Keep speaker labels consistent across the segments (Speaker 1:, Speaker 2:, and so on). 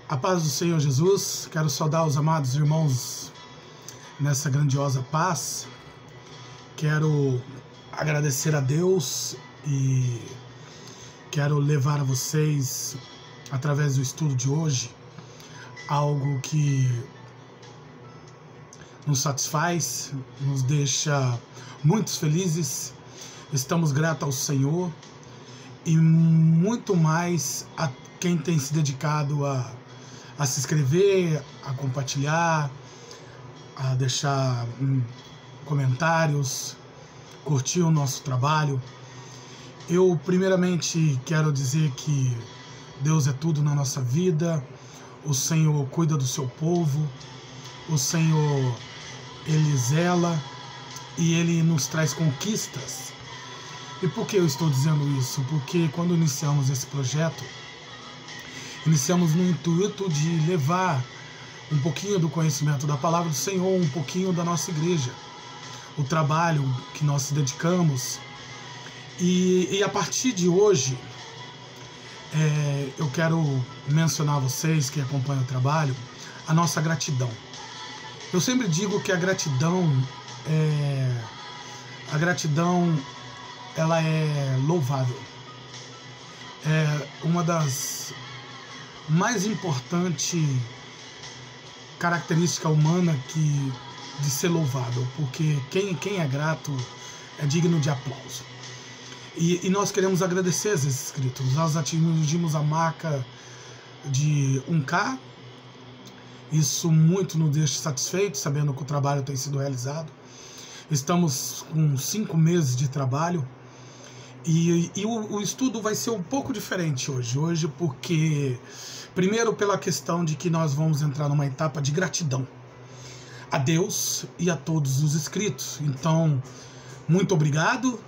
Speaker 1: A paz do Senhor Jesus, quero saudar os amados irmãos nessa grandiosa paz. Quero agradecer a Deus e quero levar a vocês, através do estudo de hoje, algo que nos satisfaz, nos deixa muito felizes. Estamos gratos ao Senhor e muito mais a quem tem se dedicado a se inscrever, a compartilhar, a deixar comentários, curtir o nosso trabalho. Eu primeiramente quero dizer que Deus é tudo na nossa vida, o Senhor cuida do seu povo, o Senhor, Ele zela e Ele nos traz conquistas. E por que eu estou dizendo isso? Porque quando iniciamos esse projeto, iniciamos no intuito de levar um pouquinho do conhecimento da palavra do Senhor, um pouquinho da nossa igreja, o trabalho que nós se dedicamos. E a partir de hoje, eu quero mencionar a vocês que acompanham o trabalho, a nossa gratidão. Eu sempre digo que a gratidão ela é louvável. É uma das mais importantes características humanas de ser louvável, porque quem é grato é digno de aplauso. E nós queremos agradecer esses inscritos. Nós atingimos a marca de 1K. Isso muito nos deixa satisfeitos, sabendo que o trabalho tem sido realizado. Estamos com 5 meses de trabalho. E o estudo vai ser um pouco diferente hoje porque, primeiro, pela questão de que nós vamos entrar numa etapa de gratidão a Deus e a todos os inscritos. Então, muito obrigado,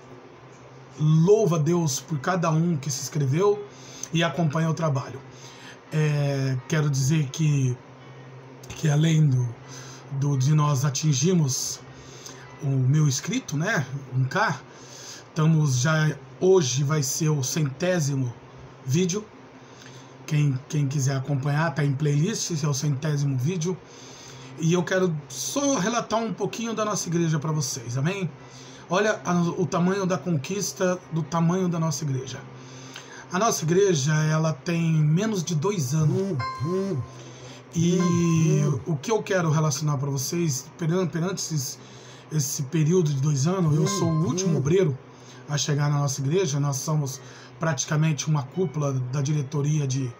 Speaker 1: louva a Deus por cada um que se inscreveu e acompanha o trabalho. Quero dizer que além de nós atingirmos o 1000 inscritos, né, 1K, estamos já, hoje vai ser o 100º vídeo. Quem quiser acompanhar, tá em playlist, esse é o 100º vídeo. E eu quero só relatar um pouquinho da nossa igreja para vocês, amém? Olha o tamanho da conquista, do tamanho da nossa igreja. A nossa igreja, ela tem menos de 2 anos. E o que eu quero relacionar para vocês, perante esse período de 2 anos, eu sou o último obreiro a chegar na nossa igreja. Nós somos praticamente uma cúpula da diretoria de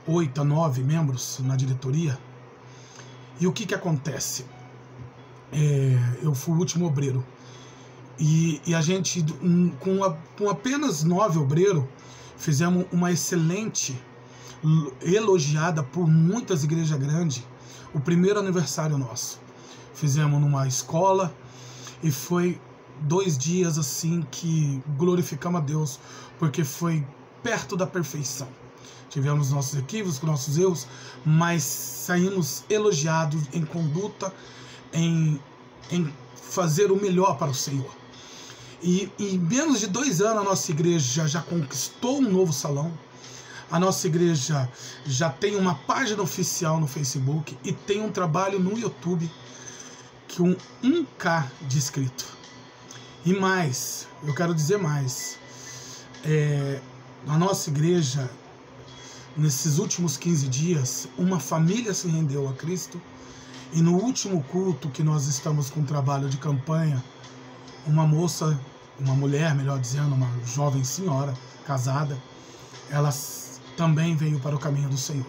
Speaker 1: 8 a 9 membros na diretoria. E o que acontece? Eu fui o último obreiro. E a gente, com apenas 9 obreiros, fizemos uma excelente, elogiada por muitas igrejas grandes, o primeiro aniversário nosso. Fizemos numa escola e foi 2 dias assim que glorificamos a Deus, porque foi perto da perfeição. Tivemos nossos equívocos, nossos erros, mas saímos elogiados em conduta, em fazer o melhor para o Senhor. E em menos de 2 anos a nossa igreja já conquistou um novo salão. A nossa igreja já tem uma página oficial no Facebook e tem um trabalho no YouTube com 1K de inscrito. E mais, eu quero dizer mais. A nossa igreja, nesses últimos 15 dias, uma família se rendeu a Cristo. E no último culto que nós estamos com trabalho de campanha, uma mulher, melhor dizendo, uma jovem senhora casada, ela também veio para o caminho do Senhor.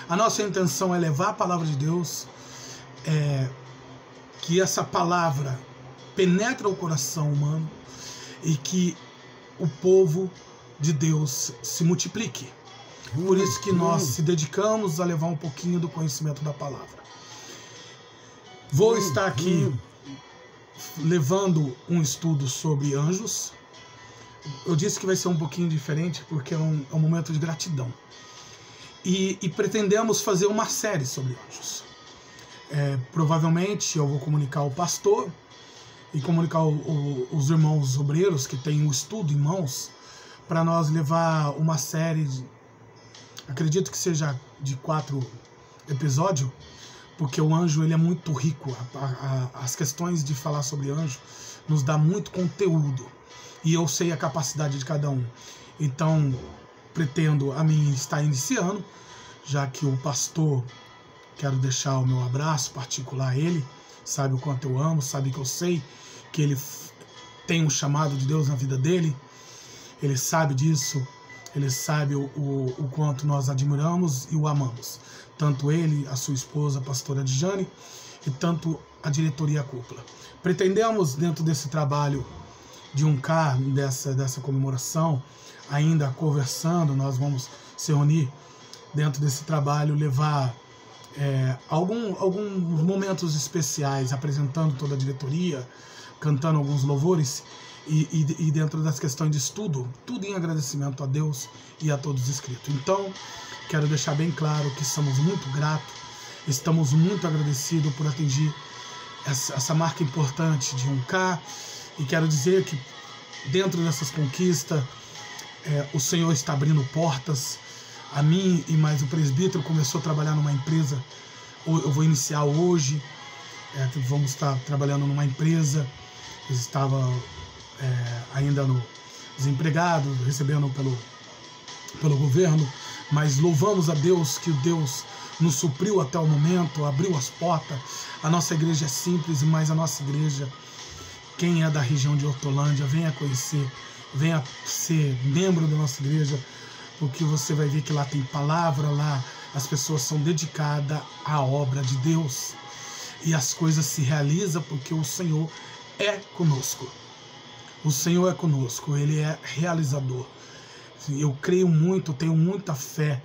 Speaker 1: A nossa intenção é levar a palavra de Deus, que essa palavra penetra o coração humano e que o povo de Deus se multiplique. Por isso que nós se dedicamos a levar um pouquinho do conhecimento da palavra. Vou estar aqui levando um estudo sobre anjos. Eu disse que vai ser um pouquinho diferente porque é um momento de gratidão. E pretendemos fazer uma série sobre anjos. Provavelmente eu vou comunicar ao pastor e comunicar os irmãos obreiros que têm o estudo em mãos, para nós levar uma série acredito que seja de 4 episódios, porque o anjo ele é muito rico. As questões de falar sobre anjo nos dá muito conteúdo, e eu sei a capacidade de cada um. Então, pretendo a mim estar iniciando, já que o pastor, quero deixar o meu abraço particular a ele, sabe o quanto eu amo, sabe que eu sei que ele tem um chamado de Deus na vida dele, ele sabe disso, ele sabe o quanto nós admiramos e o amamos. Tanto ele, a sua esposa, a pastora Djane, e tanto a diretoria e a cúpula. Pretendemos, dentro desse trabalho de 1K, dessa comemoração, ainda conversando, nós vamos se reunir dentro desse trabalho, levar alguns momentos especiais, apresentando toda a diretoria, cantando alguns louvores, e dentro das questões de estudo, tudo em agradecimento a Deus e a todos os inscritos. Então, quero deixar bem claro que estamos muito gratos, estamos muito agradecidos por atingir essa marca importante de 1K, e quero dizer que dentro dessas conquistas, o Senhor está abrindo portas. A mim e mais o presbítero começou a trabalhar numa empresa, eu vou iniciar hoje, vamos estar trabalhando numa empresa, eu estava ainda desempregado, recebendo pelo governo, mas louvamos a Deus que o Deus nos supriu até o momento, abriu as portas. A nossa igreja é simples, mas a nossa igreja, quem é da região de Hortolândia, venha conhecer, venha ser membro da nossa igreja, porque você vai ver que lá tem palavra, lá as pessoas são dedicadas à obra de Deus, e as coisas se realizam porque o Senhor é conosco. O Senhor é conosco, Ele é realizador. Eu creio muito, tenho muita fé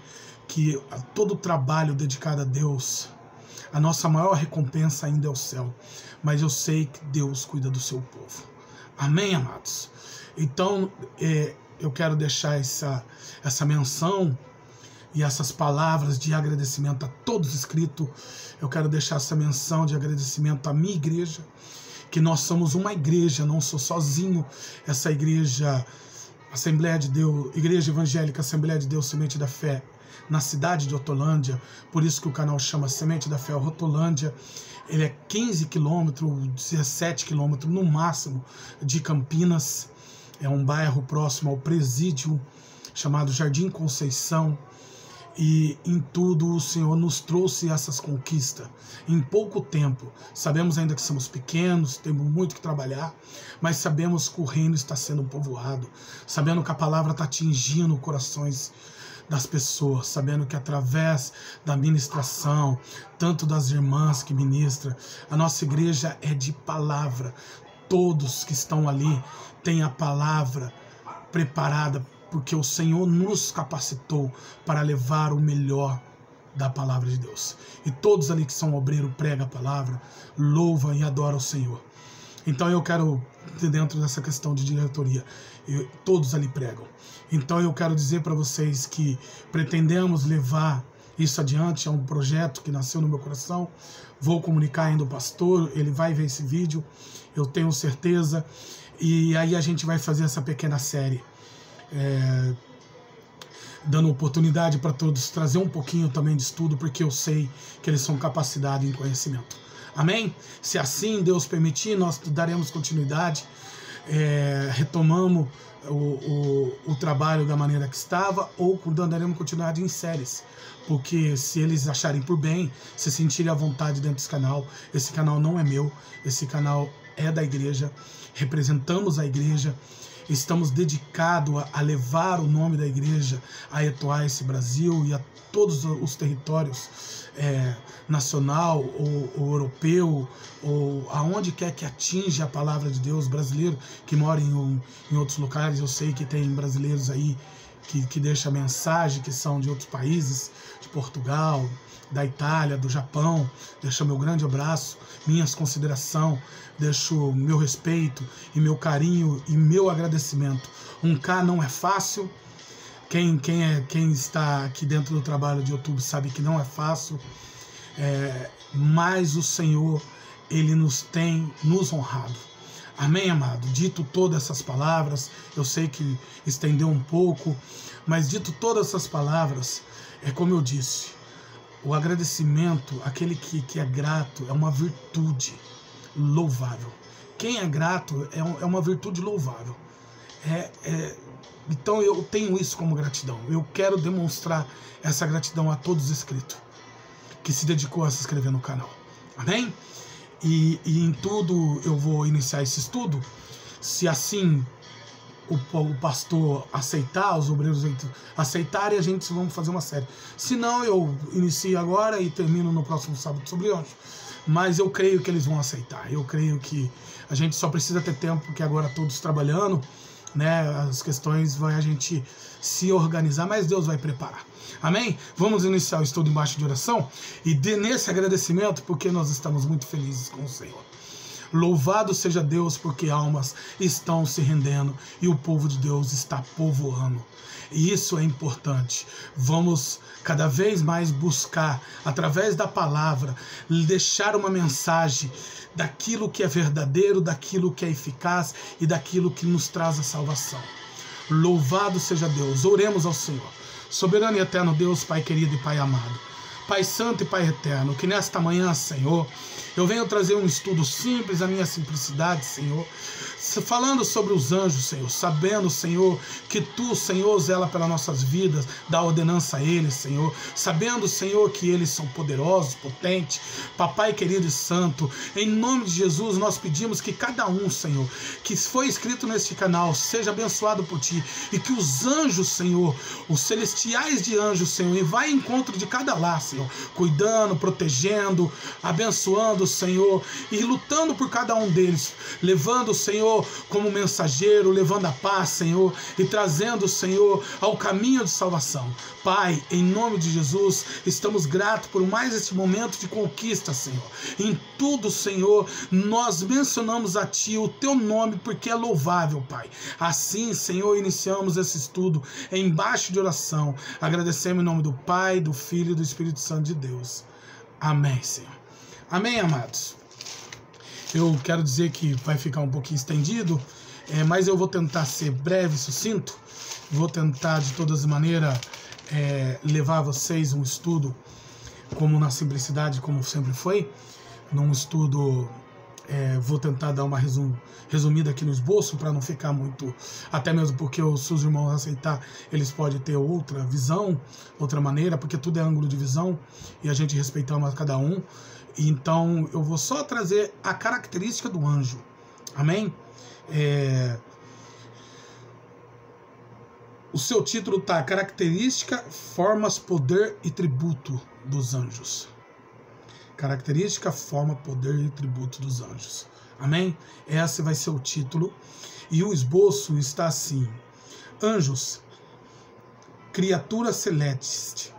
Speaker 1: que todo o trabalho dedicado a Deus, a nossa maior recompensa ainda é o céu. Mas eu sei que Deus cuida do seu povo. Amém, amados? Então, eu quero deixar essa menção e essas palavras de agradecimento a todos os inscritos. Eu quero deixar essa menção de agradecimento à minha igreja, que nós somos uma igreja, não sou sozinho. Essa igreja, Assembleia de Deus, Igreja Evangélica Assembleia de Deus Semente da Fé, na cidade de Hortolândia, por isso que o canal chama Semente da Fé Hortolândia. Ele é 15 quilômetros, 17 quilômetros no máximo de Campinas. É um bairro próximo ao presídio, chamado Jardim Conceição. E em tudo o Senhor nos trouxe essas conquistas em pouco tempo. Sabemos ainda que somos pequenos, temos muito que trabalhar, mas sabemos que o reino está sendo povoado, sabendo que a palavra está atingindo corações das pessoas, sabendo que através da ministração, tanto das irmãs que ministram, a nossa igreja é de palavra. Todos que estão ali têm a palavra preparada, porque o Senhor nos capacitou para levar o melhor da palavra de Deus. E todos ali que são obreiros pregam a palavra, louvam e adoram o Senhor. Então eu quero, dentro dessa questão de diretoria, todos ali pregam. Então eu quero dizer para vocês que pretendemos levar isso adiante. É um projeto que nasceu no meu coração. Vou comunicar ainda o pastor, ele vai ver esse vídeo, eu tenho certeza. E aí a gente vai fazer essa pequena série, dando oportunidade para todos trazer um pouquinho também de estudo, porque eu sei que eles são capacitados em conhecimento. Amém? Se assim Deus permitir, nós daremos continuidade, retomamos o trabalho da maneira que estava, ou daremos continuidade em séries, porque se eles acharem por bem, se sentirem à vontade dentro desse canal, esse canal não é meu, esse canal é da igreja, representamos a igreja, estamos dedicados a levar o nome da igreja, a atuar esse Brasil e a todos os territórios, nacional ou europeu, ou aonde quer que atinja a palavra de Deus. Brasileiro que mora em outros locais, eu sei que tem brasileiros aí que deixam mensagem, que são de outros países, de Portugal, da Itália, do Japão. Deixo meu grande abraço, minhas considerações, deixo meu respeito e meu carinho e meu agradecimento. 1K não é fácil. Quem está aqui dentro do trabalho de YouTube sabe que não é fácil, mas o Senhor, Ele nos tem nos honrado. Amém, amado? Dito todas essas palavras, eu sei que estendeu um pouco, mas dito todas essas palavras, é como eu disse, o agradecimento, aquele que é grato, é uma virtude louvável. Quem é grato é uma virtude louvável. Então eu tenho isso como gratidão. Eu quero demonstrar essa gratidão a todos os inscritos que se dedicou a se inscrever no canal. Amém? E em tudo eu vou iniciar esse estudo, se assim o pastor aceitar, os obreiros aceitarem, a gente vamos fazer uma série. Se não, eu inicio agora e termino no próximo sábado sobre anjos. Mas eu creio que eles vão aceitar. Eu creio que a gente só precisa ter tempo, porque agora todos trabalhando, né? As questões vai a gente se organizar, mas Deus vai preparar. Amém? Vamos iniciar o estudo embaixo de oração e nesse agradecimento, porque nós estamos muito felizes com o Senhor. Louvado seja Deus, porque almas estão se rendendo e o povo de Deus está povoando. E isso é importante. Vamos cada vez mais buscar, através da palavra, deixar uma mensagem daquilo que é verdadeiro, daquilo que é eficaz e daquilo que nos traz a salvação. Louvado seja Deus. Oremos ao Senhor. Soberano e eterno Deus, Pai querido e Pai amado, Pai santo e Pai eterno, que nesta manhã, Senhor, eu venho trazer um estudo simples, a minha simplicidade, Senhor, falando sobre os anjos, Senhor, sabendo, Senhor, que Tu, Senhor, zela pelas nossas vidas, dá ordenança a eles, Senhor, sabendo, Senhor, que eles são poderosos, potentes, Papai querido e santo, em nome de Jesus, nós pedimos que cada um, Senhor, que foi inscrito neste canal, seja abençoado por Ti, e que os anjos, Senhor, os celestiais de anjos, Senhor, e vai em encontro de cada lar, Senhor, cuidando, protegendo, abençoando, Senhor, e lutando por cada um deles, levando, Senhor, como mensageiro, levando a paz, Senhor, e trazendo, Senhor, ao caminho de salvação. Pai, em nome de Jesus, estamos gratos por mais este momento de conquista, Senhor. Em tudo, Senhor, nós mencionamos a Ti o Teu nome, porque é louvável, Pai. Assim, Senhor, iniciamos esse estudo embaixo de oração. Agradecemos em nome do Pai, do Filho e do Espírito Santo de Deus. Amém, Senhor. Amém, amados. Eu quero dizer que vai ficar um pouquinho estendido, mas eu vou tentar ser breve e sucinto. Vou tentar, de todas as maneiras, levar a vocês um estudo como na simplicidade, como sempre foi. Num estudo, vou tentar dar uma resumida aqui no esboço, para não ficar muito... Até mesmo porque se os irmãos aceitar, eles podem ter outra visão, outra maneira, porque tudo é ângulo de visão, e a gente respeita uma cada um. Então, eu vou só trazer a característica do anjo. Amém? O seu título está: Característica, Formas, Poder e Tributo dos Anjos. Característica, forma, poder e tributo dos anjos. Amém? Esse vai ser o título. E o esboço está assim: Anjos, criatura celeste,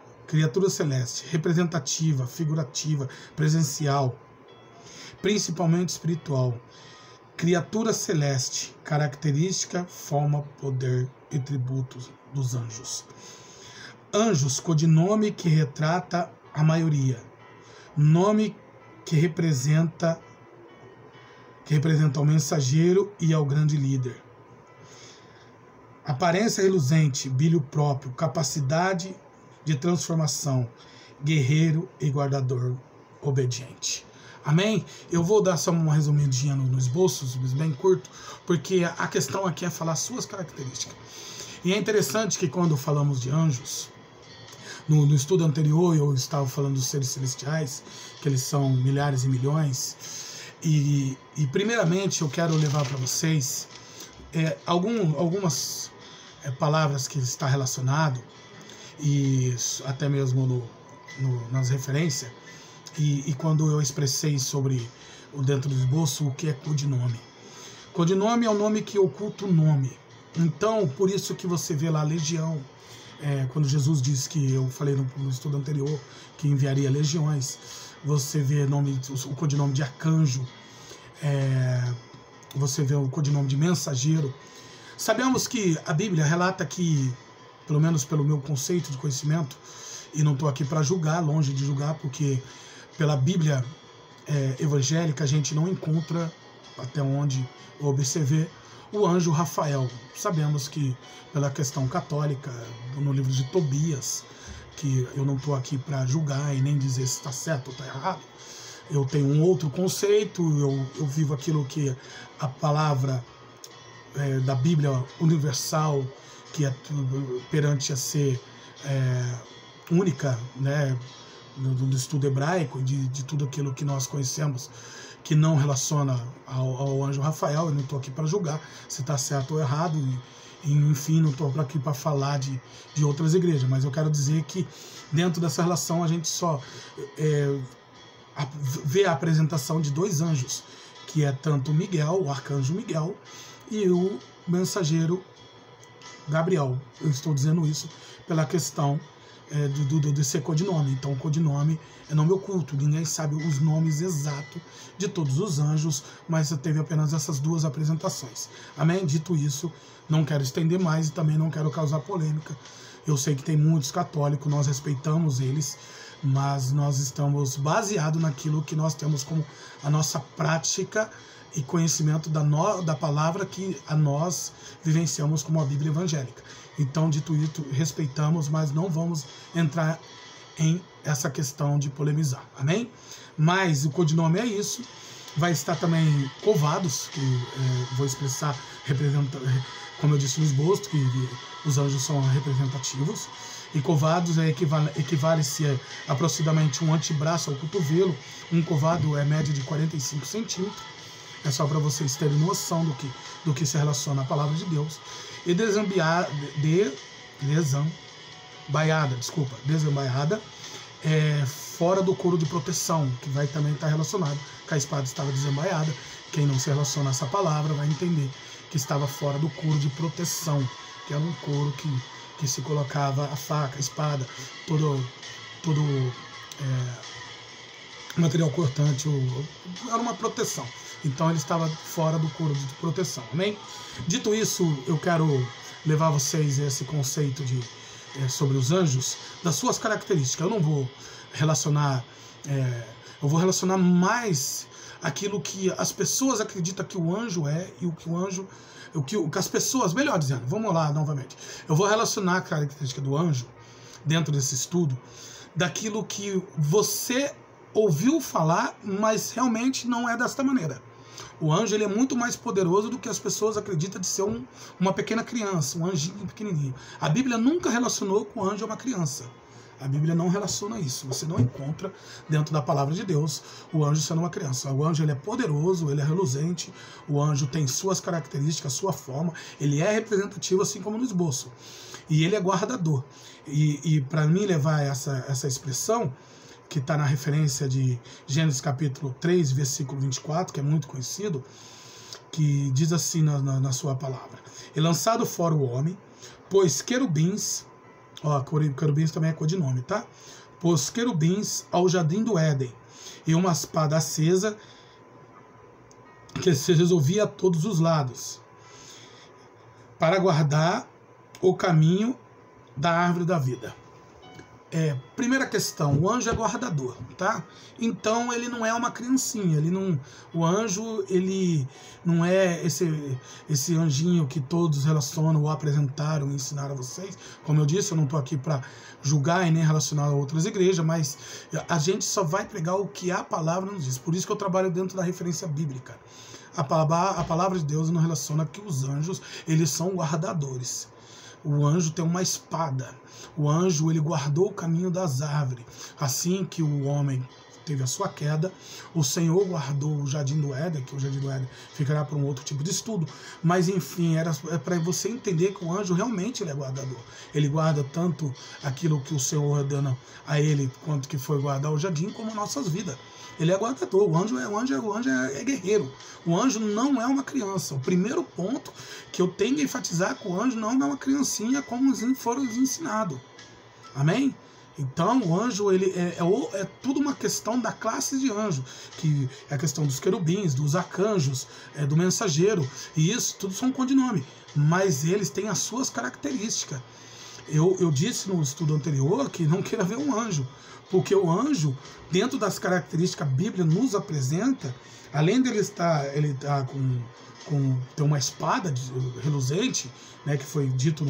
Speaker 1: representativa, figurativa, presencial, principalmente espiritual. Criatura celeste, característica, forma, poder e tributos dos anjos. Anjos, codinome que retrata a maioria. Nome que representa ao mensageiro e ao grande líder. Aparência reluzente, brilho próprio, capacidade de transformação, guerreiro e guardador obediente. Amém? Eu vou dar só uma resumidinha no esboço, bem curto, porque a questão aqui é falar suas características. E é interessante que quando falamos de anjos, no estudo anterior eu estava falando dos seres celestiais, que eles são milhares e milhões, e primeiramente eu quero levar para vocês algumas palavras que está relacionado, e até mesmo nas referências, e quando eu expressei sobre o dentro do esboço o que é codinome. Codinome é o nome que oculta o nome. Então, por isso que você vê lá legião, quando Jesus disse, que eu falei no estudo anterior, que enviaria legiões, você vê o codinome de arcanjo, você vê o codinome de mensageiro. Sabemos que a Bíblia relata que, pelo menos pelo meu conceito de conhecimento, e não estou aqui para julgar, longe de julgar, porque pela Bíblia evangélica a gente não encontra até onde eu observei, o anjo Rafael. Sabemos que, pela questão católica, no livro de Tobias, que eu não estou aqui para julgar e nem dizer se está certo ou está errado, eu tenho um outro conceito, eu vivo aquilo que a palavra da Bíblia universal, que é perante a ser única, né, do estudo hebraico, de tudo aquilo que nós conhecemos, que não relaciona ao anjo Rafael. Eu não estou aqui para julgar se está certo ou errado, e enfim, não estou aqui para falar de outras igrejas, mas eu quero dizer que dentro dessa relação a gente só vê a apresentação de dois anjos, que é tanto Miguel, o arcanjo Miguel, e o mensageiro Gabriel. Eu estou dizendo isso pela questão de ser codinome. Então, o codinome é nome oculto, ninguém sabe os nomes exatos de todos os anjos, mas teve apenas essas duas apresentações. Amém? Dito isso, não quero estender mais e também não quero causar polêmica. Eu sei que tem muitos católicos, nós respeitamos eles, mas nós estamos baseados naquilo que nós temos como a nossa prática e conhecimento da palavra que nós vivenciamos como a Bíblia evangélica. Então, dito isso, respeitamos, mas não vamos entrar em essa questão de polemizar. Amém? Mas o codinome é isso. Vai estar também Covados, que vou expressar, como eu disse no esboço, que os anjos são representativos. E covados equivale-se a aproximadamente um antebraço ao cotovelo. Um covado é média de 45 centímetros. É só para vocês terem noção do que se relaciona à palavra de Deus. E desembaiada é fora do couro de proteção, que vai também estar relacionado, que a espada estava desembaiada. Quem não se relaciona a essa palavra vai entender que estava fora do couro de proteção, que era um couro que se colocava a faca, a espada, todo material cortante, era uma proteção. Então ele estava fora do couro de proteção. Amém? Dito isso, eu quero levar vocês a esse conceito sobre os anjos, das suas características. Eu não vou relacionar, eu vou relacionar mais aquilo que as pessoas acreditam que o anjo é e o que as pessoas, melhor dizendo, vamos lá novamente. Eu vou relacionar a característica do anjo, dentro desse estudo, daquilo que você ouviu falar, mas realmente não é desta maneira. O anjo, ele é muito mais poderoso do que as pessoas acreditam de ser uma pequena criança, um anjinho pequenininho. A Bíblia nunca relacionou com o anjo a uma criança. A Bíblia não relaciona isso. Você não encontra dentro da palavra de Deus o anjo sendo uma criança. O anjo, ele é poderoso, ele é reluzente, o anjo tem suas características, sua forma, ele é representativo assim como no esboço. E ele é guardador. E para mim levar essa expressão, que está na referência de Gênesis capítulo 3, versículo 24, que é muito conhecido, que diz assim na sua palavra: e lançado fora o homem, pois querubins, querubins também é codinome, tá? Pôs querubins ao jardim do Éden, e uma espada acesa que se resolvia a todos os lados, para guardar o caminho da árvore da vida. Primeira questão, o anjo é guardador, tá? Então ele não é uma criancinha, o anjo, ele não é esse anjinho que todos relacionam ou apresentaram e ensinaram a vocês. Como eu disse, eu não estou aqui para julgar e nem relacionar a outras igrejas, mas a gente só vai pregar o que a palavra nos diz. Por isso que eu trabalho dentro da referência bíblica. A palavra de Deus não relaciona que os anjos, eles são guardadores. O anjo tem uma espada. O anjo, ele guardou o caminho das árvores. Assim que o homem teve a sua queda, o Senhor guardou o jardim do Éden, que o jardim do Éden ficará para um outro tipo de estudo. Mas enfim, é para você entender que o anjo realmente ele é guardador. Ele guarda tanto aquilo que o Senhor ordena a ele, quanto que foi guardar o jardim, como nossas vidas. Ele é guardador, o anjo é guerreiro. O anjo não é uma criança. O primeiro ponto que eu tenho que enfatizar é que o anjo não é uma criancinha como foram ensinados. Amém? Então o anjo ele é tudo uma questão da classe de anjo, que é a questão dos querubins, dos arcanjos, do mensageiro, e isso tudo são codinome, mas eles têm as suas características. Eu disse no estudo anterior que não queira ver um anjo, porque o anjo, dentro das características que a Bíblia nos apresenta, além dele ele tá tem uma espada reluzente, né, que foi dito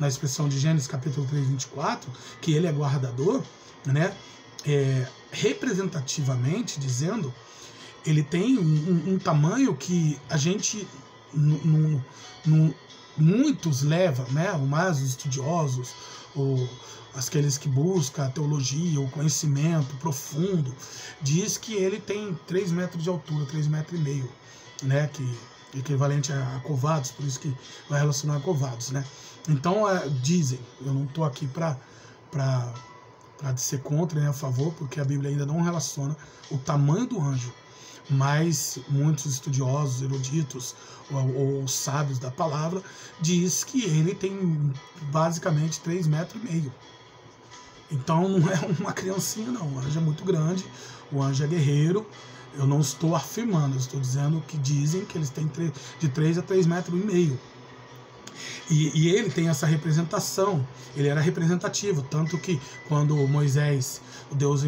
Speaker 1: na expressão de Gênesis capítulo 3, 24, que ele é guardador, né, representativamente dizendo, ele tem um tamanho que a gente, muitos levam, né, mais os estudiosos, aqueles que buscam a teologia, o conhecimento profundo, diz que ele tem 3 metros de altura, 3,5 metros, né, que é equivalente a covados, por isso que vai relacionar a covados, né. Então, dizem, eu não estou aqui para ser contra nem a favor, porque a Bíblia ainda não relaciona o tamanho do anjo, mas muitos estudiosos, eruditos ou sábios da palavra diz que ele tem basicamente 3,5 metros. Então não é uma criancinha não, o anjo é muito grande, o anjo é guerreiro. Eu não estou afirmando, eu estou dizendo que dizem que eles têm de 3 a 3,5 metros. E ele tem essa representação, ele era representativo, tanto que quando Moisés, o Deus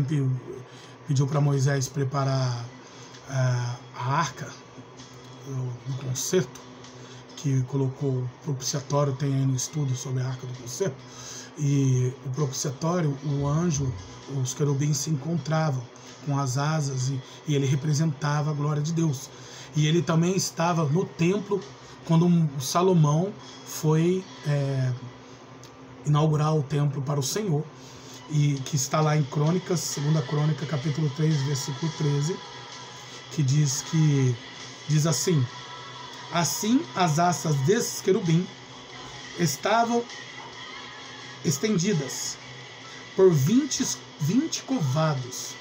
Speaker 1: pediu para Moisés preparar a arca do concerto, que colocou o propiciatório, tem aí no estudo sobre a arca do concerto, e o propiciatório, o anjo, os querubins se encontravam com as asas e ele representava a glória de Deus. E ele também estava no templo quando Salomão foi inaugurar o templo para o Senhor, e que está lá em Crônicas, 2 Crônica, capítulo 3, versículo 13, que diz assim: assim as asas desses querubim estavam estendidas por 20 covados,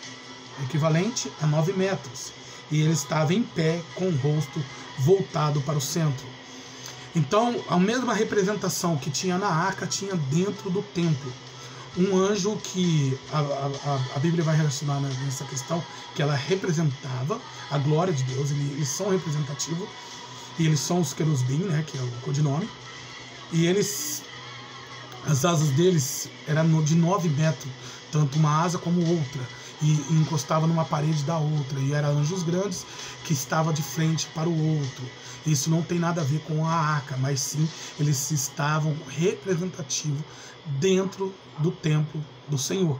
Speaker 1: equivalente a 9 metros, e ele estava em pé com o rosto voltado para o centro. Então, a mesma representação que tinha na arca tinha dentro do templo. Um anjo que a Bíblia vai relacionar nessa questão, que ela representava a glória de Deus, eles são representativos, e eles são os querubim, né, que é o codinome, e as asas deles eram de 9 metros, tanto uma asa como outra, e encostava numa parede da outra, e eram anjos grandes que estavam de frente para o outro. Isso não tem nada a ver com a arca, mas sim eles estavam representativos dentro do templo do Senhor,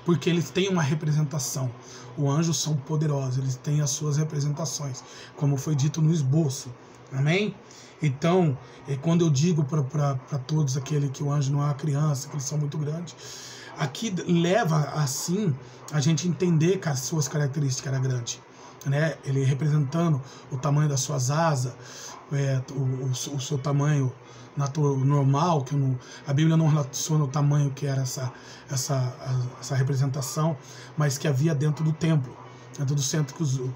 Speaker 1: porque eles têm uma representação. Os anjos são poderosos, eles têm as suas representações, como foi dito no esboço. Amém? Então, quando eu digo para todos aquele que o anjo não é uma criança, que eles são muito grandes, aqui leva assim a gente entender que as suas características eram grandes, né? Ele representando o tamanho das suas asas, o seu tamanho normal, que a Bíblia não relaciona o tamanho que era essa representação, mas que havia dentro do templo, dentro do centro, que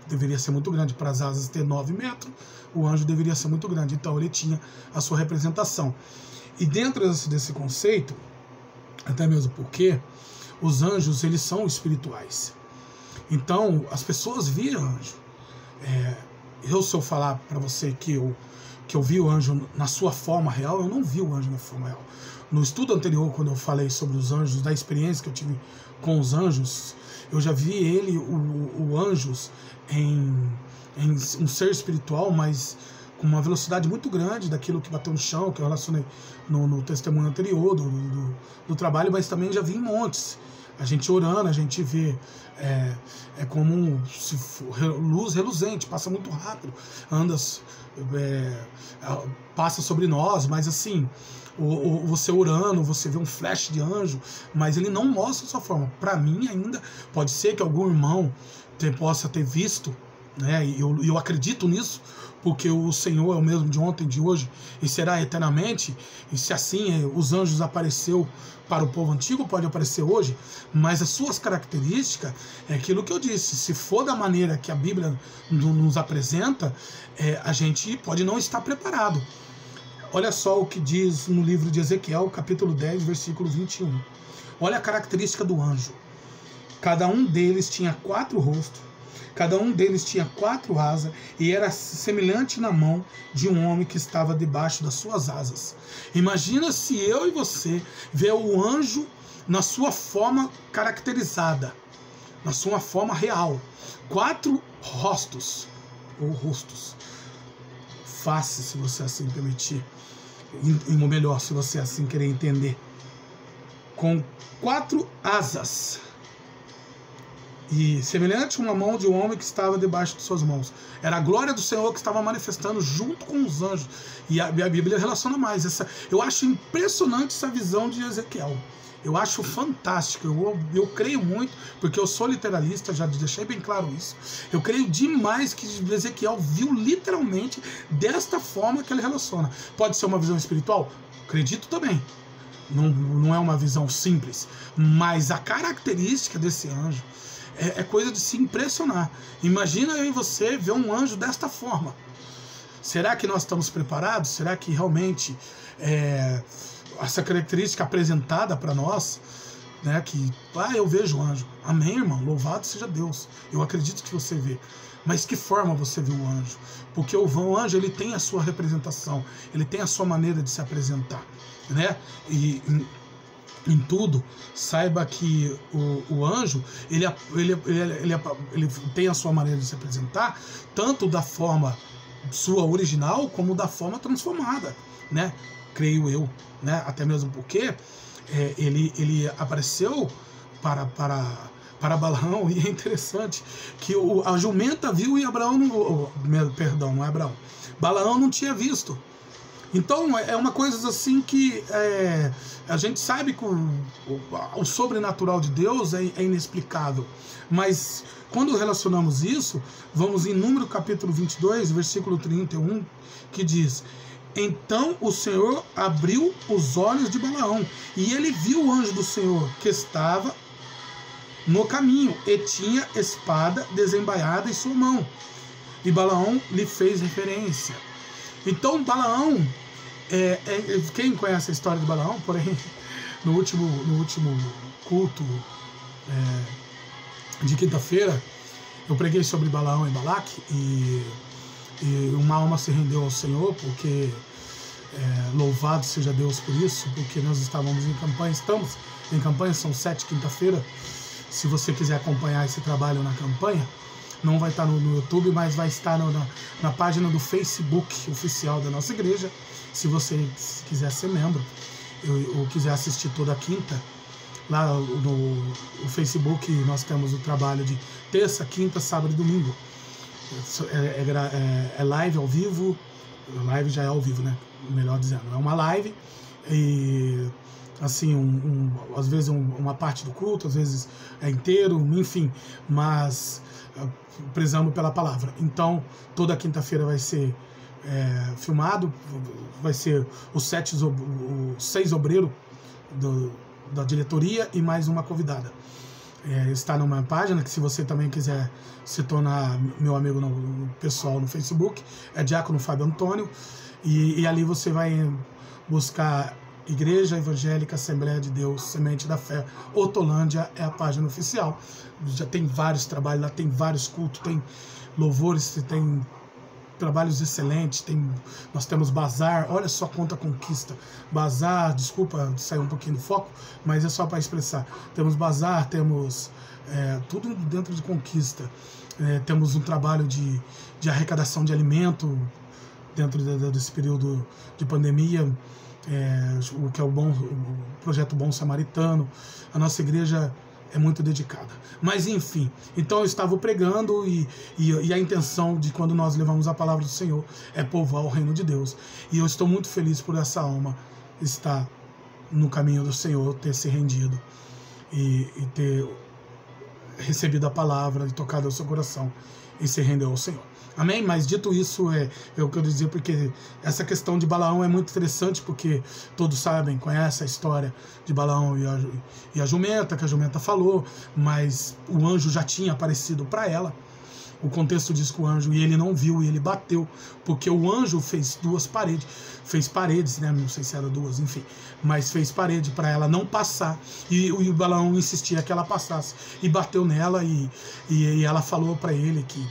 Speaker 1: deveria ser muito grande. Para as asas ter 9 metros, o anjo deveria ser muito grande, então ele tinha a sua representação. E dentro desse conceito, até mesmo porque os anjos, eles são espirituais, então as pessoas viam anjo. Se eu falar para você que eu vi o anjo na sua forma real, eu não vi o anjo na forma real. No estudo anterior, quando eu falei sobre os anjos, da experiência que eu tive com os anjos, eu já vi o anjos em um ser espiritual, mas com uma velocidade muito grande daquilo que bateu no chão, que eu relacionei no testemunho anterior do trabalho, mas também já vi em montes. A gente orando, a gente vê, como se for luz reluzente, passa muito rápido, passa sobre nós, mas assim, você orando, você vê um flash de anjo, mas ele não mostra a sua forma. Para mim ainda, pode ser que algum irmão possa ter visto, né, e eu acredito nisso, porque o Senhor é o mesmo de ontem, de hoje, e será eternamente. E se assim os anjos apareceu para o povo antigo, pode aparecer hoje, mas as suas características é aquilo que eu disse. Se for da maneira que a Bíblia nos apresenta, a gente pode não estar preparado. Olha só o que diz no livro de Ezequiel, capítulo 10, versículo 21. Olha a característica do anjo. Cada um deles tinha 4 rostos, Cada um deles tinha 4 asas e era semelhante na mão de um homem que estava debaixo das suas asas. Imagina se eu e você vê o anjo na sua forma caracterizada, na sua forma real. 4 rostos, ou rostos, faces, se você assim permitir, ou melhor, se você assim querer entender, com 4 asas, e semelhante a uma mão de um homem que estava debaixo de suas mãos. Era a glória do Senhor que estava manifestando junto com os anjos. E a Bíblia relaciona mais. Eu acho impressionante essa visão de Ezequiel. Eu acho fantástico. Eu creio muito, porque eu sou literalista, já deixei bem claro isso. Eu creio demais que Ezequiel viu literalmente desta forma que ele relaciona. Pode ser uma visão espiritual? Acredito também. Não é uma visão simples. Mas a característica desse anjo é coisa de se impressionar. Imagina eu e você ver um anjo desta forma. Será que nós estamos preparados? Será que realmente essa característica apresentada para nós, né, que eu vejo o anjo. Amém, irmão? Louvado seja Deus. Eu acredito que você vê. Mas que forma você viu o anjo? Porque o anjo, ele tem a sua representação, ele tem a sua maneira de se apresentar, né? E em tudo, saiba que o anjo, ele tem a sua maneira de se apresentar, tanto da forma sua original, como da forma transformada, né? Creio eu, né? Até mesmo porque ele apareceu para Balaão, e é interessante que a jumenta viu e Abraão não é Abraão, Balaão não tinha visto. Então é uma coisa assim que a gente sabe que o sobrenatural de Deus é inexplicável, mas quando relacionamos isso, vamos em Número capítulo 22, versículo 31, que diz: então o Senhor abriu os olhos de Balaão, e ele viu o anjo do Senhor que estava no caminho, e tinha espada desembaiada em sua mão. E Balaão lhe fez referência. Então Balaão, quem conhece a história de Balaão, porém, no último culto de quinta-feira, eu preguei sobre Balaão e Balaque, e uma alma se rendeu ao Senhor, porque louvado seja Deus por isso, porque nós estamos em campanha, são 7 quinta-feira. Se você quiser acompanhar esse trabalho na campanha, não vai estar no YouTube, mas vai estar na página do Facebook oficial da nossa igreja. Se você quiser ser membro ou quiser assistir toda a quinta, lá no Facebook nós temos o trabalho de terça, quinta, sábado e domingo. É live ao vivo, live já é ao vivo, né? Melhor dizendo, é uma live, e assim, às vezes uma parte do culto, às vezes é inteiro, enfim, mas prezando pela palavra. Então, toda quinta-feira vai ser filmado, vai ser os 6 obreiros da diretoria e mais uma convidada. Está numa página que, se você também quiser se tornar meu amigo no pessoal no Facebook, é Diácono Fábio Antônio, e ali você vai buscar Igreja Evangélica Assembleia de Deus Semente da Fé Hortolândia, é a página oficial. Já tem vários trabalhos lá, tem vários cultos, tem louvores, tem trabalhos excelentes, nós temos bazar. Olha só quanta conquista. Bazar, desculpa sair um pouquinho do foco, mas é só para expressar. Temos bazar, temos tudo dentro de conquista. Temos um trabalho de arrecadação de alimento dentro desse período de pandemia, o que é o projeto Bom Samaritano. A nossa igreja é muito dedicada. Mas enfim, então eu estava pregando, e a intenção de, quando nós levamos a palavra do Senhor, é povoar o reino de Deus. E eu estou muito feliz por essa alma estar no caminho do Senhor, ter se rendido e ter recebido a palavra e tocado ao seu coração e se rendeu ao Senhor. Amém? Mas dito isso, é o que eu dizia, porque essa questão de Balaão é muito interessante, porque todos sabem, conhecem a história de Balaão e a jumenta, que a jumenta falou, mas o anjo já tinha aparecido para ela, O contexto diz que o anjo, e ele não viu, e ele bateu, porque o anjo fez fez paredes, né? Não sei se era duas, enfim, mas fez parede para ela não passar, e o Balaão insistia que ela passasse, e bateu nela, e ela falou para ele que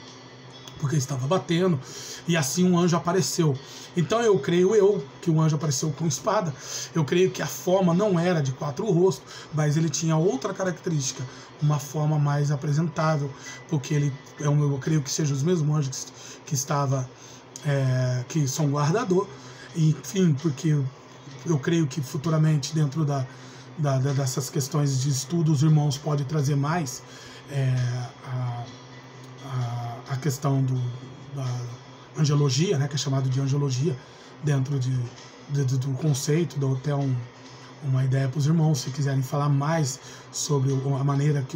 Speaker 1: porque estava batendo, e assim um anjo apareceu. Então eu creio que o anjo apareceu com espada. Eu creio que a forma não era de 4 rostos, mas ele tinha outra característica, uma forma mais apresentável, porque eu creio que seja os mesmos anjos que são guardador, enfim, porque eu creio que futuramente dentro dessas questões de estudo os irmãos podem trazer mais a questão da angelologia, né, que é chamado de angelologia, dentro do conceito, dou até uma ideia para os irmãos, se quiserem falar mais sobre a maneira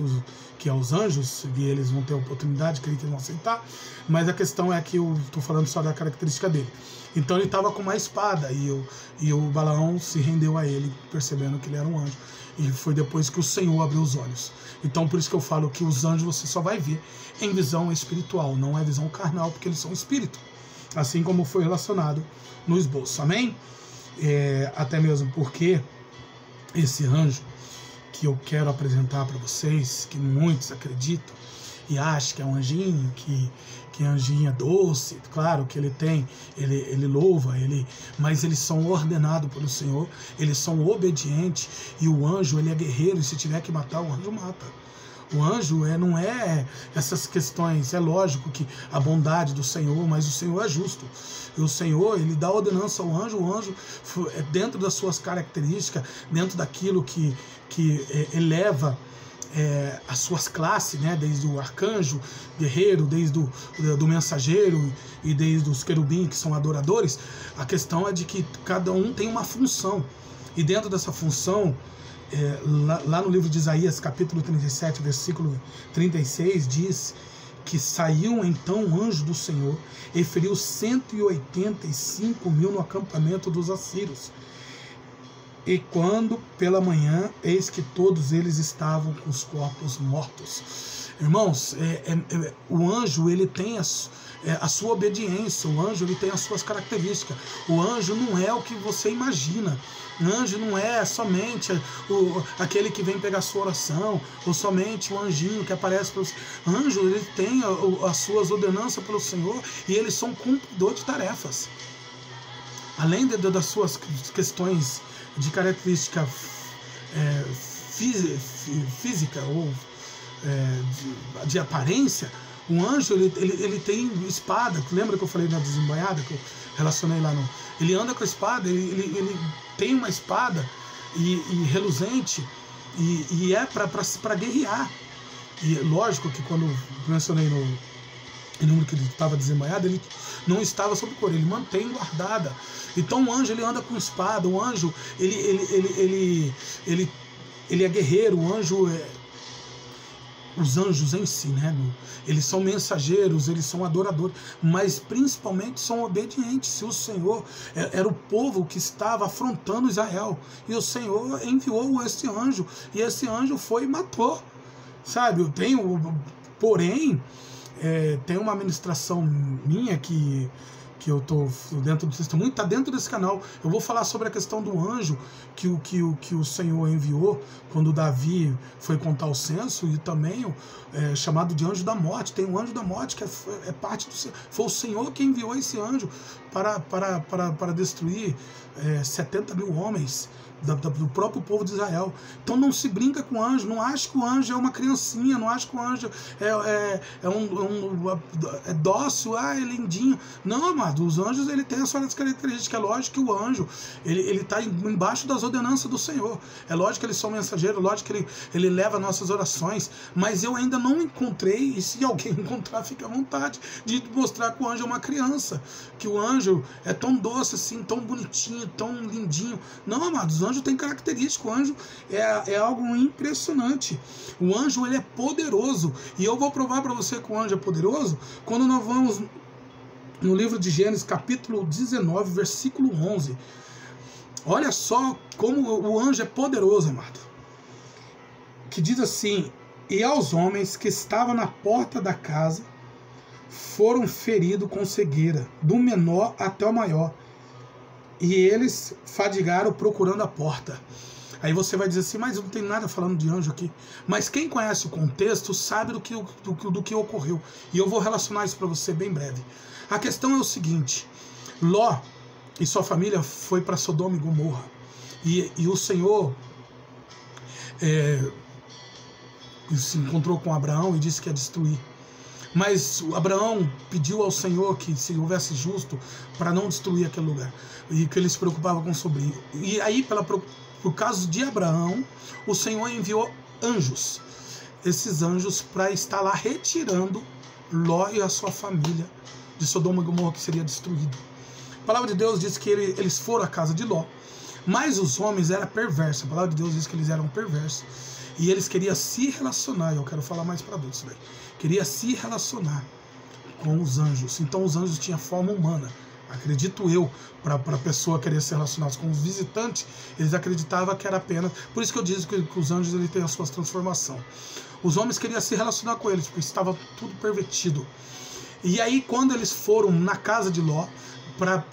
Speaker 1: que é os anjos, e eles vão ter a oportunidade, creio que eles vão aceitar, mas a questão é que eu estou falando só da característica dele. Então ele estava com uma espada, e o Balaão se rendeu a ele, percebendo que ele era um anjo, e foi depois que o Senhor abriu os olhos. Então por isso que eu falo que os anjos você só vai ver em visão espiritual, não é visão carnal, porque eles são espírito, assim como foi relacionado no esboço, amém? Até mesmo porque esse anjo que eu quero apresentar para vocês, que muitos acreditam e acham que é um anjinho, que anjinho é doce, claro que ele louva, mas eles são ordenados pelo Senhor, eles são obedientes, e o anjo ele é guerreiro, e se tiver que matar, o anjo mata. O anjo não é essas questões, é lógico que a bondade do Senhor, mas o Senhor é justo. E o Senhor, ele dá ordenança ao anjo, o anjo é dentro das suas características, dentro daquilo que eleva as suas classes, né? Desde o arcanjo, guerreiro, desde do mensageiro e desde os querubins que são adoradores. A questão é de que cada um tem uma função, e dentro dessa função, lá no livro de Isaías, capítulo 37, versículo 36, diz que saiu então o anjo do Senhor e feriu 185 mil no acampamento dos assírios. E quando pela manhã, eis que todos eles estavam com os corpos mortos. Irmãos, o anjo ele tem a sua obediência, o anjo ele tem as suas características. O anjo não é o que você imagina. O anjo não é somente aquele que vem pegar sua oração, ou somente o anjinho que aparece para você. Anjo, ele tem as suas ordenanças pelo Senhor, e eles são cumpridores de tarefas. Além das suas questões de característica física ou de aparência, o anjo ele tem espada. Lembra que eu falei na desembanhada, que eu relacionei lá ele anda com a espada, ele tem uma espada e reluzente, e é para guerrear. E lógico que quando mencionei no número que ele estava desembanhado, ele não estava sob cor, ele mantém guardada. Então o anjo ele anda com espada, o anjo ele é guerreiro, o anjo os anjos em si, né? Eles são mensageiros, eles são adoradores, mas principalmente são obedientes. Se o Senhor era o povo que estava afrontando Israel, e o Senhor enviou esse anjo, e esse anjo foi e matou, sabe? Porém, tem uma ministração minha que eu estou dentro do testemunho, está dentro desse canal. Eu vou falar sobre a questão do anjo que o Senhor enviou quando Davi foi contar o censo, e também chamado de anjo da morte. Tem um anjo da morte que é parte do... Foi o Senhor que enviou esse anjo para destruir 70 mil homens do próprio povo de Israel. Então não se brinca com o anjo, não acha que o anjo é uma criancinha, não acha que o anjo é dócil, é lindinho. Não, amado, os anjos ele tem as suas características. É lógico que o anjo ele está embaixo das ordenanças do Senhor. É lógico que eles são mensageiros, é lógico que ele leva nossas orações, mas eu ainda não encontrei, e se alguém encontrar, fique à vontade de mostrar que o anjo é uma criança, que o anjo é tão doce assim, tão bonitinho, tão lindinho. Não, amados, os anjos têm características. O anjo é algo impressionante. O anjo ele é poderoso, e eu vou provar para você que o anjo é poderoso quando nós vamos no livro de Gênesis, capítulo 19, versículo 11. Olha só como o anjo é poderoso, amado. Que diz assim: e aos homens que estavam na porta da casa foram feridos com cegueira, do menor até o maior, e eles fadigaram procurando a porta. Aí você vai dizer assim, mas não tem nada falando de anjo aqui. Mas quem conhece o contexto sabe do que ocorreu. E eu vou relacionar isso para você bem breve. A questão é o seguinte, Ló e sua família foi para Sodoma e Gomorra. E o Senhor se encontrou com Abraão e disse que ia destruir. Mas Abraão pediu ao Senhor que se houvesse justo para não destruir aquele lugar. E que ele se preocupava com o sobrinho. E aí, por causa de Abraão, o Senhor enviou anjos. Esses anjos para estar lá retirando Ló e a sua família de Sodoma e Gomorra, que seria destruído. A palavra de Deus diz que eles foram à casa de Ló. Mas os homens eram perversos. A palavra de Deus diz que eles eram perversos. E eles queriam se relacionar. Eu quero falar mais para adultos, velho. Queria se relacionar com os anjos. Então os anjos tinham forma humana. Acredito eu, para a pessoa querer se relacionar com os visitantes, eles acreditavam que era apenas... Por isso que eu disse que os anjos eles têm as suas transformações. Os homens queriam se relacionar com eles, porque estava tudo pervertido. E aí, quando eles foram na casa de Ló, para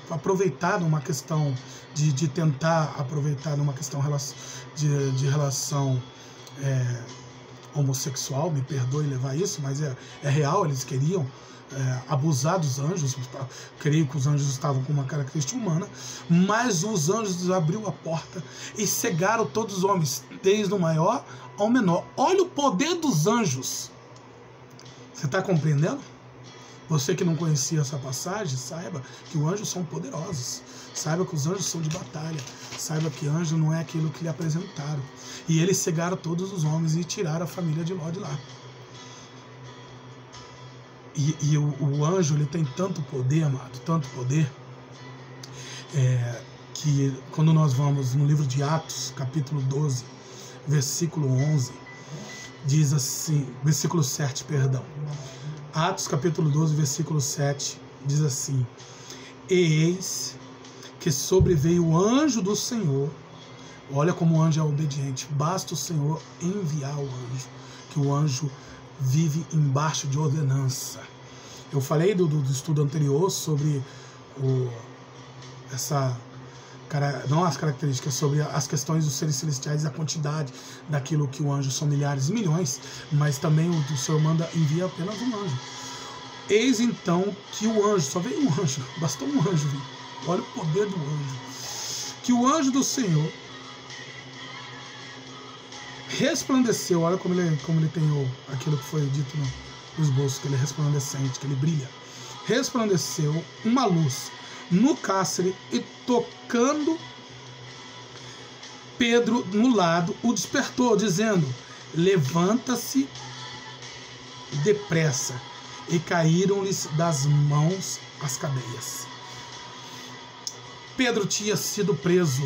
Speaker 1: aproveitar numa questão de tentar aproveitar numa questão de relação homossexual, me perdoe levar isso, mas é real, eles queriam abusar dos anjos. Creio que os anjos estavam com uma característica humana, mas os anjos abriu a porta e cegaram todos os homens, desde o maior ao menor. Olha o poder dos anjos. Você está compreendendo? Você que não conhecia essa passagem, saiba que os anjos são poderosos. Saiba que os anjos são de batalha. Saiba que anjo não é aquilo que lhe apresentaram. E eles cegaram todos os homens e tiraram a família de Ló de lá. E o anjo, ele tem tanto poder, amado, tanto poder, que quando nós vamos no livro de Atos, capítulo 12, versículo 11, diz assim, versículo 7, perdão. Atos capítulo 12, versículo 7, diz assim: E eis que sobreveio o anjo do Senhor. Olha como o anjo é obediente. Basta o Senhor enviar o anjo, que o anjo vive embaixo de ordenança. Eu falei do estudo anterior sobre não as características, sobre as questões dos seres celestiais, a quantidade daquilo que o anjo são milhares e milhões, mas também o Senhor envia apenas um anjo. Eis então que o anjo, só veio um anjo, bastou um anjo vir. Olha o poder do anjo. Que o anjo do Senhor resplandeceu, olha como ele tem aquilo que foi dito no esboço, que ele é resplandecente, que ele brilha. Resplandeceu uma luz no cárcere e tocando Pedro no lado, o despertou, dizendo: levanta-se depressa. E caíram-lhes das mãos as cadeias. Pedro tinha sido preso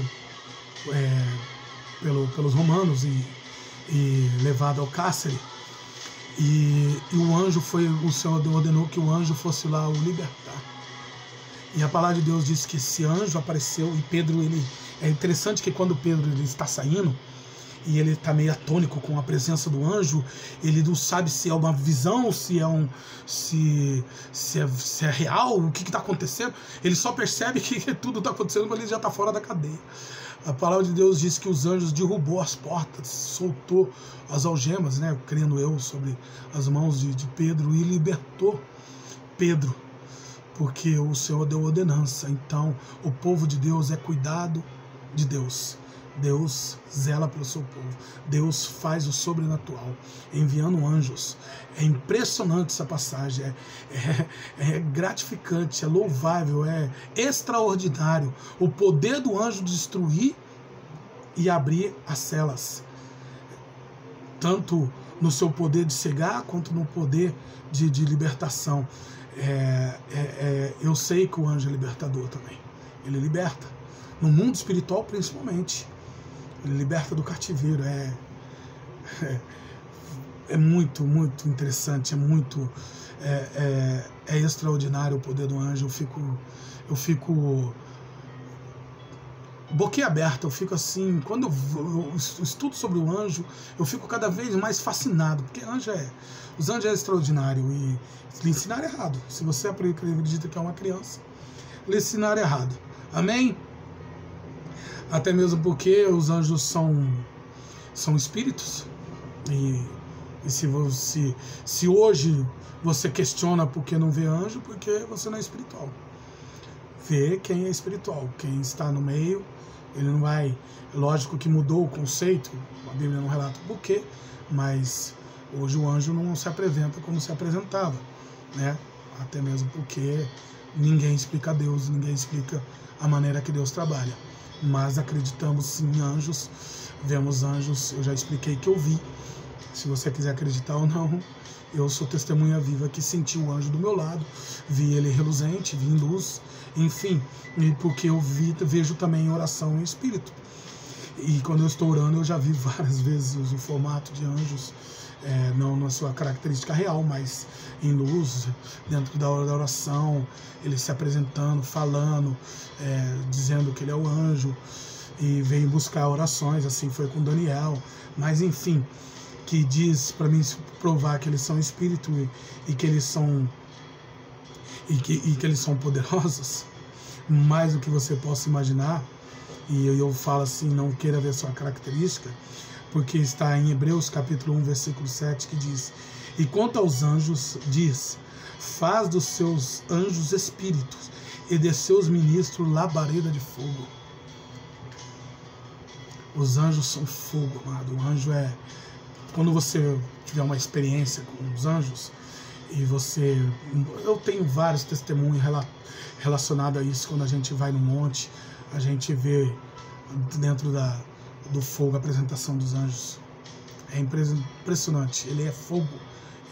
Speaker 1: pelos romanos e levado ao cárcere. E o Senhor ordenou que o anjo fosse lá o libertar. E a palavra de Deus diz que esse anjo apareceu e Pedro, é interessante que quando Pedro ele está saindo e ele está meio atônico com a presença do anjo, ele não sabe se é uma visão, se é real, o que está acontecendo. Ele só percebe que tudo está acontecendo quando ele já está fora da cadeia. A palavra de Deus diz que os anjos derrubou as portas, soltou as algemas, né, crendo eu, sobre as mãos de Pedro e libertou Pedro, porque o Senhor deu ordenança. Então, o povo de Deus é cuidado de Deus. Deus zela pelo seu povo. Deus faz o sobrenatural, enviando anjos. É impressionante essa passagem. É gratificante, é louvável, é extraordinário. O poder do anjo destruir e abrir as celas. Tanto no seu poder de cegar, quanto no poder de libertação. Eu sei que o anjo é libertador também. Ele liberta. No mundo espiritual, principalmente. Ele liberta do cativeiro. É muito, muito interessante. É extraordinário o poder do anjo. Eu fico boquiaberto. Eu fico assim, quando eu estudo sobre o anjo, eu fico cada vez mais fascinado, porque os anjos é extraordinário, e lhe ensinaram errado. Se você acredita que é uma criança, lhe ensinaram errado. Amém? Até mesmo porque os anjos são espíritos, e se hoje você questiona por que não vê anjo, porque você não é espiritual. Vê quem é espiritual, quem está no meio. Ele não vai... Lógico que mudou o conceito, a Bíblia não relata o porquê, mas hoje o anjo não se apresenta como se apresentava, né? Até mesmo porque ninguém explica Deus, ninguém explica a maneira que Deus trabalha. Mas acreditamos sim em anjos, vemos anjos, eu já expliquei que eu vi. Se você quiser acreditar ou não, eu sou testemunha viva que senti o anjo do meu lado, vi ele reluzente, vi em luz, enfim, e porque eu vejo também em oração em espírito. E quando eu estou orando, eu já vi várias vezes o formato de anjos, não na sua característica real, mas em luz, dentro da hora da oração, ele se apresentando, falando, dizendo que ele é o anjo, e veio buscar orações, assim foi com Daniel, mas enfim, que diz para mim provar que eles são espírito e que eles são que eles são poderosos, mais do que você possa imaginar. E eu falo assim, não queira ver sua característica, porque está em Hebreus capítulo 1, versículo 7, que diz: e quanto aos anjos, diz, faz dos seus anjos espíritos e de seus ministros labareda de fogo. Os anjos são fogo, amado. O anjo quando você tiver uma experiência com os anjos, eu tenho vários testemunhos relacionados a isso. Quando a gente vai no monte, a gente vê dentro do fogo a apresentação dos anjos. É impressionante. Ele é fogo,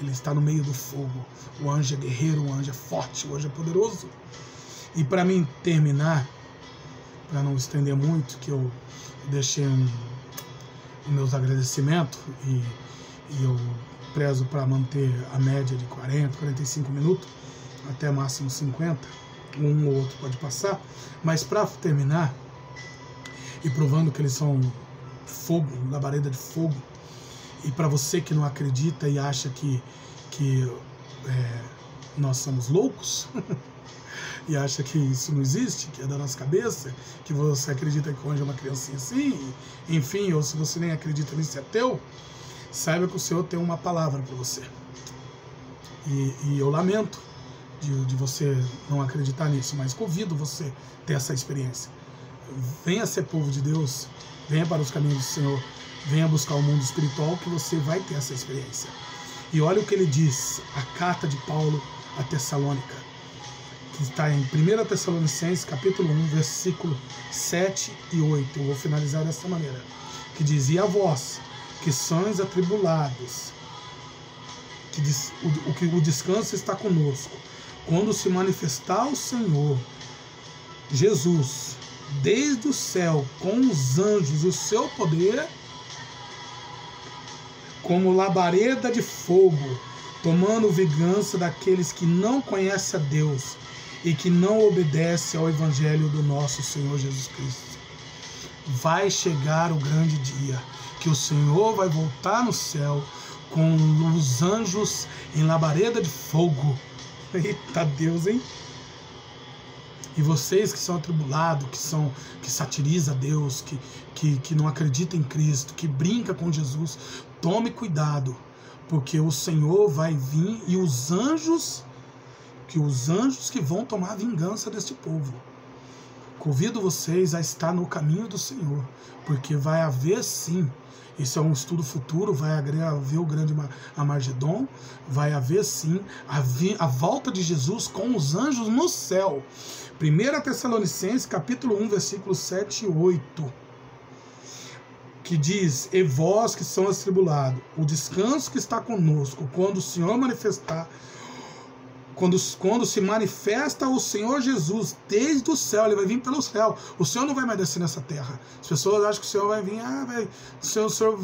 Speaker 1: ele está no meio do fogo. O anjo é guerreiro, o anjo é forte, o anjo é poderoso. E para mim terminar, para não estender muito, que eu deixei os meus agradecimentos, e eu prezo para manter a média de 40, 45 minutos, até máximo 50, um ou outro pode passar, mas para terminar, e provando que eles são fogo, labareda de fogo, e para você que não acredita e acha que nós somos loucos, e acha que isso não existe, que é da nossa cabeça, que você acredita que o anjo é uma criancinha assim, enfim, ou se você nem acredita nisso, é teu, saiba que o Senhor tem uma palavra para você. E eu lamento de você não acreditar nisso, mas convido você a ter essa experiência. Venha ser povo de Deus, venha para os caminhos do Senhor, venha buscar o mundo espiritual, que você vai ter essa experiência. E olha o que ele diz, a carta de Paulo a Tessalônica, que está em 1 Tessalonicenses, capítulo 1, versículo 7 e 8. Eu vou finalizar dessa maneira. Que diz: e a vós, que sois atribulados, que o descanso está conosco, quando se manifestar o Senhor Jesus, desde o céu, com os anjos, o seu poder, como labareda de fogo, tomando vingança daqueles que não conhecem a Deus e que não obedecem ao Evangelho do nosso Senhor Jesus Cristo. Vai chegar o grande dia, que o Senhor vai voltar no céu com os anjos em labareda de fogo. Eita Deus, hein? E vocês que são atribulados, que satirizam a Deus, que não acreditam em Cristo, que brinca com Jesus, tome cuidado, porque o Senhor vai vir e os anjos que vão tomar vingança deste povo. Convido vocês a estar no caminho do Senhor, porque vai haver sim, isso é um estudo futuro, vai haver o grande Armagedon, vai haver sim a volta de Jesus com os anjos no céu. 1 Tessalonicenses, capítulo 1, versículos 7 e 8, que diz: e vós que são atribulados, o descanso que está conosco, quando o Senhor manifestar, quando se manifesta o Senhor Jesus desde o céu, ele vai vir pelo céu. O Senhor não vai mais descer nessa terra. As pessoas acham que o Senhor vai vir, se o Senhor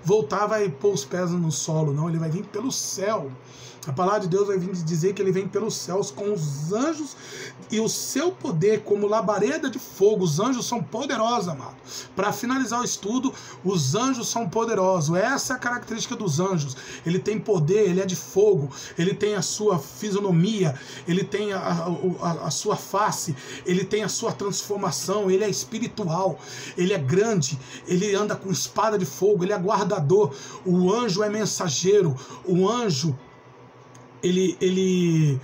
Speaker 1: voltar, vai pôr os pés no solo. Não, ele vai vir pelo céu. A palavra de Deus vai vir dizer que ele vem pelos céus com os anjos e o seu poder como labareda de fogo. Os anjos são poderosos, amado. Para finalizar o estudo, os anjos são poderosos. Essa é a característica dos anjos. Ele tem poder, ele é de fogo, ele tem a sua fisionomia, ele tem a sua face, ele tem a sua transformação, ele é espiritual, ele é grande, ele anda com espada de fogo, ele é guardador. O anjo é mensageiro, o anjo ele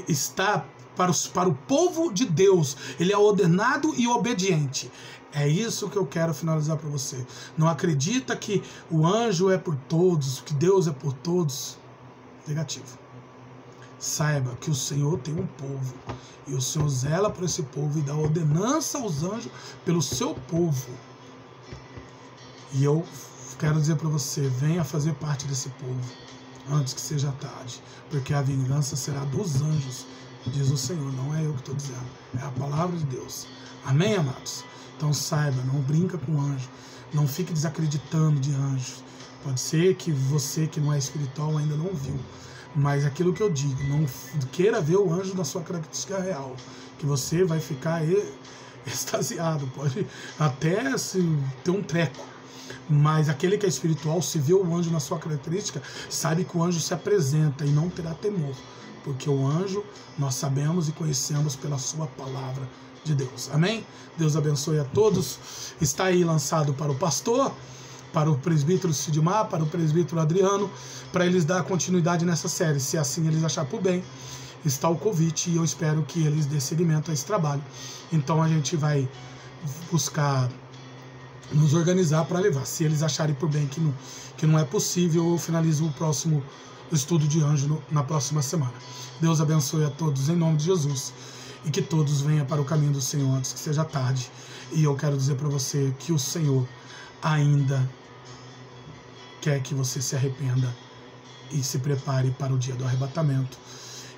Speaker 1: está para o povo de Deus, ele é ordenado e obediente. É isso que eu quero finalizar para você. Não acredita que o anjo é por todos, que Deus é por todos. Negativo. Saiba que o Senhor tem um povo, e o Senhor zela por esse povo e dá ordenança aos anjos pelo seu povo. E eu quero dizer para você, venha fazer parte desse povo antes que seja tarde, porque a vingança será dos anjos, diz o Senhor, não é eu que estou dizendo, é a palavra de Deus. Amém, amados? Então saiba, não brinca com anjo, não fique desacreditando de anjos. Pode ser que você que não é espiritual ainda não viu, mas aquilo que eu digo, não queira ver o anjo na sua característica real, que você vai ficar extasiado, pode até ter um treco. Mas aquele que é espiritual, se vê o anjo na sua característica, sabe que o anjo se apresenta e não terá temor, porque o anjo nós sabemos e conhecemos pela sua palavra de Deus. Amém? Deus abençoe a todos. Está aí lançado para o pastor, para o presbítero Sidmar, para o presbítero Adriano, para eles dar continuidade nessa série, se assim eles acharem por bem. Está o convite e eu espero que eles dêem seguimento a esse trabalho. Então a gente vai buscar nos organizar para levar. Se eles acharem por bem que não é possível, eu finalizo o próximo estudo de anjo na próxima semana. Deus abençoe a todos em nome de Jesus e que todos venham para o caminho do Senhor antes que seja tarde. E eu quero dizer para você que o Senhor ainda quer que você se arrependa e se prepare para o dia do arrebatamento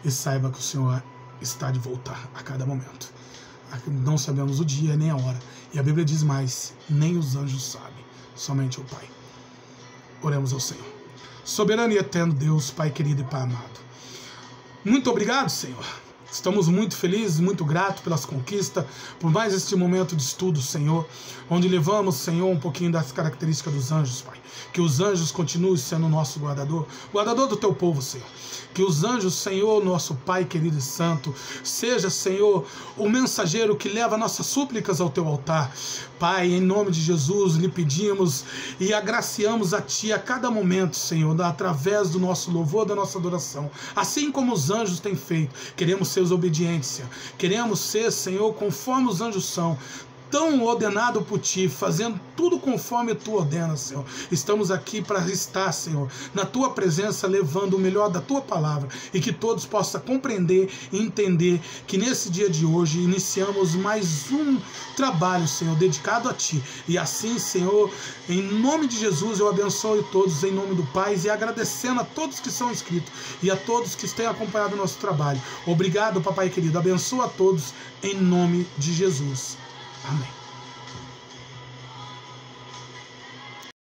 Speaker 1: e saiba que o Senhor está de voltar a cada momento. Não sabemos o dia nem a hora. E a Bíblia diz mais, nem os anjos sabem, somente o Pai. Oremos ao Senhor. Soberano e eterno Deus, Pai querido e Pai amado. Muito obrigado, Senhor. Estamos muito felizes, muito gratos pelas conquistas, por mais este momento de estudo, Senhor, onde levamos, Senhor, um pouquinho das características dos anjos, Pai. Que os anjos continuem sendo o nosso guardador do teu povo, Senhor. Que os anjos, Senhor, nosso Pai querido e santo, seja, Senhor, o mensageiro que leva nossas súplicas ao teu altar. Pai, em nome de Jesus, lhe pedimos e agraciamos a Ti a cada momento, Senhor, através do nosso louvor, da nossa adoração. Assim como os anjos têm feito, queremos ser obedientes, Senhor. Queremos ser, Senhor, conforme os anjos são, tão ordenado por Ti, fazendo tudo conforme Tu ordenas, Senhor. Estamos aqui para estar, Senhor, na Tua presença, levando o melhor da Tua palavra, e que todos possam compreender e entender que nesse dia de hoje iniciamos mais um trabalho, Senhor, dedicado a Ti. E assim, Senhor, em nome de Jesus, eu abençoo todos em nome do Pai, e agradecendo a todos que são inscritos e a todos que têm acompanhado o nosso trabalho. Obrigado, papai querido. Abençoa a todos em nome de Jesus. Amém.